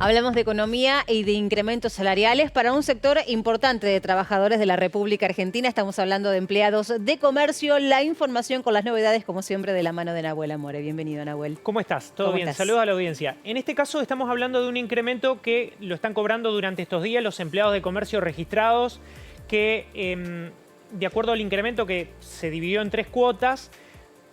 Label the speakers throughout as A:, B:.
A: Hablamos de economía y de incrementos salariales para un sector importante de trabajadores de la República Argentina. Estamos hablando de empleados de comercio. La información con las novedades, como siempre, de la mano de Nahuel Amore. Bienvenido, Nahuel.
B: ¿Cómo estás? ¿Todo
A: ¿Cómo
B: bien?
A: estás?
B: Saludos a la audiencia. En este caso estamos hablando de un incremento que lo están cobrando durante estos días los empleados de comercio registrados que, de acuerdo al incremento que se dividió en 3 cuotas,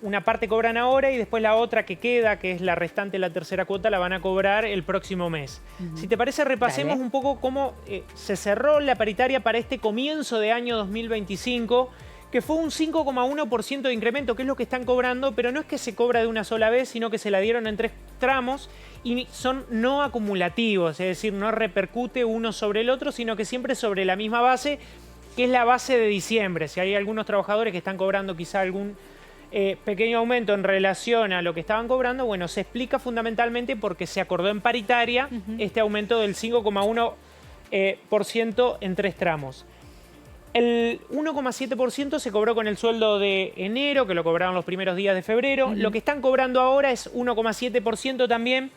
B: una parte cobran ahora y después la otra que queda, que es la restante, la tercera cuota, la van a cobrar el próximo mes. Si te parece, repasemos un poco cómo se cerró la paritaria para este comienzo de año 2025, que fue un 5,1% de incremento, que es lo que están cobrando, pero no es que se cobra de una sola vez, sino que se la dieron en 3 tramos y son no acumulativos, es decir, no repercute uno sobre el otro, sino que siempre sobre la misma base, que es la base de diciembre. Si hay algunos trabajadores que están cobrando quizá algún pequeño aumento en relación a lo que estaban cobrando, bueno, se explica fundamentalmente porque se acordó en paritaria este aumento del 5,1% en 3 tramos. El 1,7% se cobró con el sueldo de enero, que lo cobraron los primeros días de febrero. Lo que están cobrando ahora es 1,7% también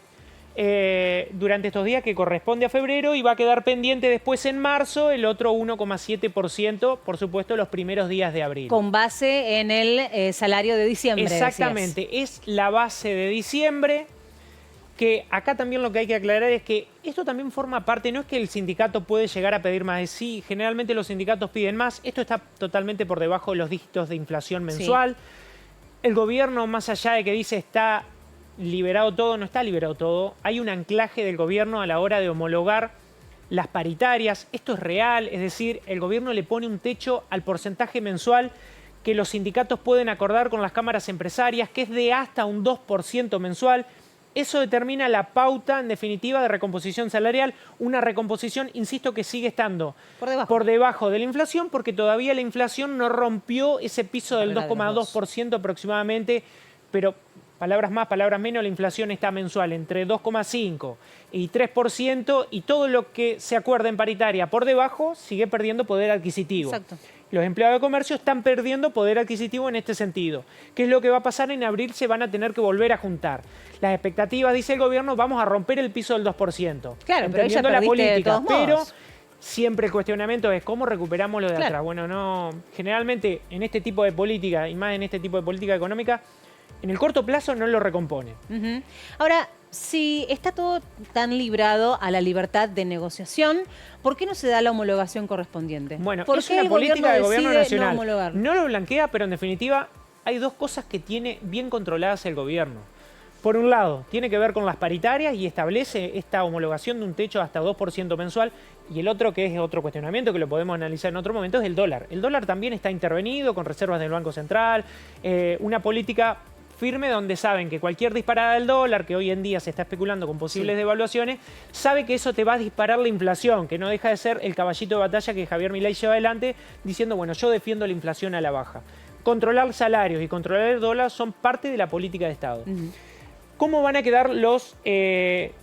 B: durante estos días, que corresponde a febrero, y va a quedar pendiente después en marzo el otro 1,7%, por supuesto, los primeros días de abril.
A: Con base en el salario de diciembre.
B: Exactamente,
A: decías.
B: es la base de diciembre, que acá también lo que hay que aclarar es que esto también forma parte, no es que el sindicato puede llegar a pedir más, sí, generalmente los sindicatos piden más, esto está totalmente por debajo de los dígitos de inflación mensual. El gobierno, más allá de que dice está liberado todo, no está liberado todo. Hay un anclaje del gobierno a la hora de homologar las paritarias. Esto es real, es decir, el gobierno le pone un techo al porcentaje mensual que los sindicatos pueden acordar con las cámaras empresarias, que es de hasta un 2% mensual. Eso determina la pauta, en definitiva, de recomposición salarial. Una recomposición, insisto, que sigue estando por debajo de la inflación, porque todavía la inflación no rompió ese piso del 2,2% aproximadamente, pero palabras más, palabras menos, la inflación está mensual entre 2,5 y 3%, y todo lo que se acuerda en paritaria por debajo sigue perdiendo poder adquisitivo.
A: Exacto.
B: Los empleados de comercio están perdiendo poder adquisitivo en este sentido. ¿Qué es lo que va a pasar? En abril se van a tener que volver a juntar. Las expectativas, dice el gobierno, vamos a romper el piso del 2%.
A: Claro, pero ella
B: la política,
A: de todos modos.
B: Siempre el cuestionamiento es cómo recuperamos lo de atrás. Bueno, no, generalmente en este tipo de política, y más en este tipo de política económica, en el corto plazo no lo recompone.
A: Ahora, si está todo tan librado a la libertad de negociación, ¿por qué no se da la homologación correspondiente?
B: Bueno,
A: ¿Por
B: es
A: qué
B: una
A: el
B: política del gobierno nacional.
A: No homologar?
B: No lo blanquea, pero en definitiva hay dos cosas que tiene bien controladas el gobierno. Por un lado, tiene que ver con las paritarias y establece esta homologación de un techo hasta 2% mensual. Y el otro, que es otro cuestionamiento que lo podemos analizar en otro momento, es el dólar. El dólar también está intervenido con reservas del Banco Central, una política firme donde saben que cualquier disparada del dólar, que hoy en día se está especulando con posibles devaluaciones, sabe que eso te va a disparar la inflación, que no deja de ser el caballito de batalla que Javier Milei lleva adelante, diciendo, bueno, yo defiendo la inflación a la baja. Controlar salarios y controlar el dólar son parte de la política de Estado. ¿Cómo van a quedar los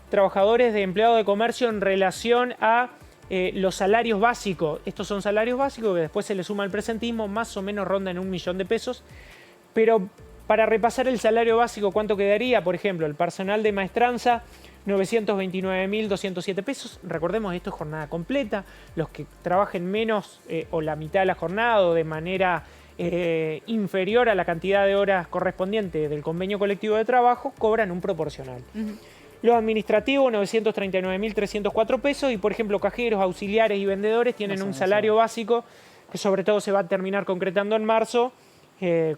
B: trabajadores de empleados de comercio en relación a los salarios básicos? Estos son salarios básicos que después se le suma el presentismo, más o menos rondan en 1 millón de pesos, pero para repasar el salario básico, ¿cuánto quedaría? Por ejemplo, el personal de maestranza, 929.207 pesos. Recordemos, esto es jornada completa. Los que trabajen menos o la mitad de la jornada o de manera inferior a la cantidad de horas correspondiente del convenio colectivo de trabajo, cobran un proporcional. Los administrativos, 939.304 pesos. Y, por ejemplo, cajeros, auxiliares y vendedores tienen un salario básico que sobre todo se va a terminar concretando en marzo,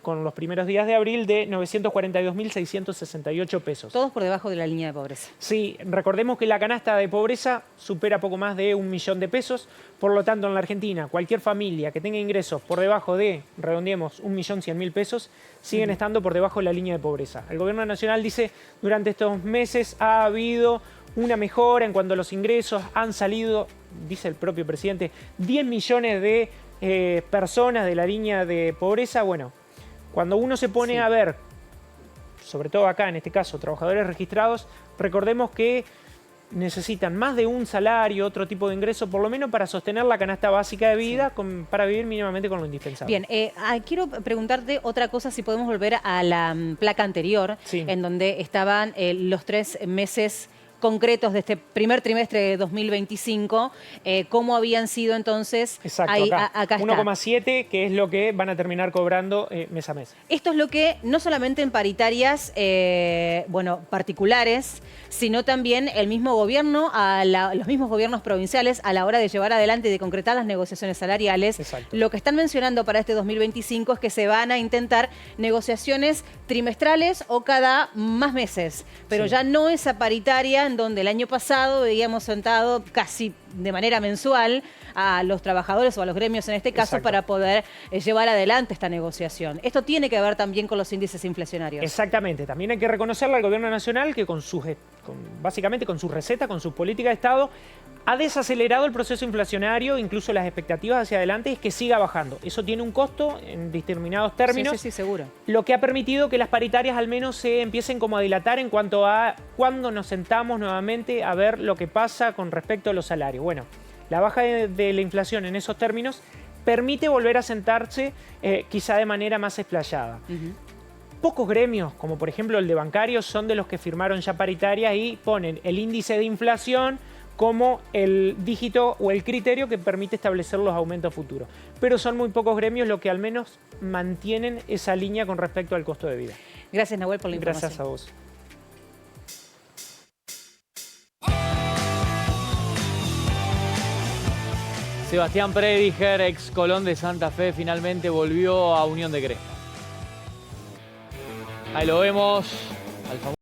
B: con los primeros días de abril, de 942.668 pesos.
A: Todos por debajo de la línea de pobreza.
B: Sí, recordemos que la canasta de pobreza supera poco más de 1 millón de pesos. Por lo tanto, en la Argentina, cualquier familia que tenga ingresos por debajo de, redondeemos, 1.100.000 pesos, siguen estando por debajo de la línea de pobreza. El gobierno nacional dice, durante estos meses ha habido una mejora en cuanto a los ingresos, han salido, dice el propio presidente, 10 millones de personas de la línea de pobreza. Bueno, cuando uno se pone a ver, sobre todo acá en este caso, trabajadores registrados, recordemos que necesitan más de un salario, otro tipo de ingreso, por lo menos para sostener la canasta básica de vida, para vivir mínimamente con lo indispensable.
A: Bien, quiero preguntarte otra cosa, si podemos volver a la placa anterior, en donde estaban los 3 meses concretos de este primer trimestre de 2025, cómo habían sido entonces.
B: Exacto,
A: Ahí,
B: acá
A: está.
B: 1,7, que es lo que van a terminar cobrando mes a mes.
A: Esto es lo que no solamente en paritarias particulares, sino también el mismo gobierno, los mismos gobiernos provinciales a la hora de llevar adelante y de concretar las negociaciones salariales.
B: Exacto.
A: Lo que están mencionando para este 2025 es que se van a intentar negociaciones trimestrales o cada más meses, pero
B: Sí.
A: ya no esa paritaria en donde el año pasado veíamos sentado casi de manera mensual a los trabajadores o a los gremios en este caso. Exacto. Para poder llevar adelante esta negociación. Esto tiene que ver también con los índices inflacionarios.
B: Exactamente. También hay que reconocerle al gobierno nacional que básicamente con su receta, con su política de Estado, ha desacelerado el proceso inflacionario, incluso las expectativas hacia adelante es que siga bajando. Eso tiene un costo en determinados términos.
A: Sí, seguro.
B: Lo que ha permitido que las paritarias al menos se empiecen como a dilatar en cuanto a cuándo nos sentamos nuevamente a ver lo que pasa con respecto a los salarios. Bueno, la baja de la inflación en esos términos permite volver a sentarse quizá de manera más explayada. Pocos gremios, como por ejemplo el de bancarios, son de los que firmaron ya paritarias y ponen el índice de inflación como el dígito o el criterio que permite establecer los aumentos futuros. Pero son muy pocos gremios los que al menos mantienen esa línea con respecto al costo de vida.
A: Gracias, Nahuel, por la información.
B: Gracias a vos.
C: Sebastián Prediger, ex Colón de Santa Fe, finalmente volvió a Unión de Crespo. Ahí lo vemos. Al famoso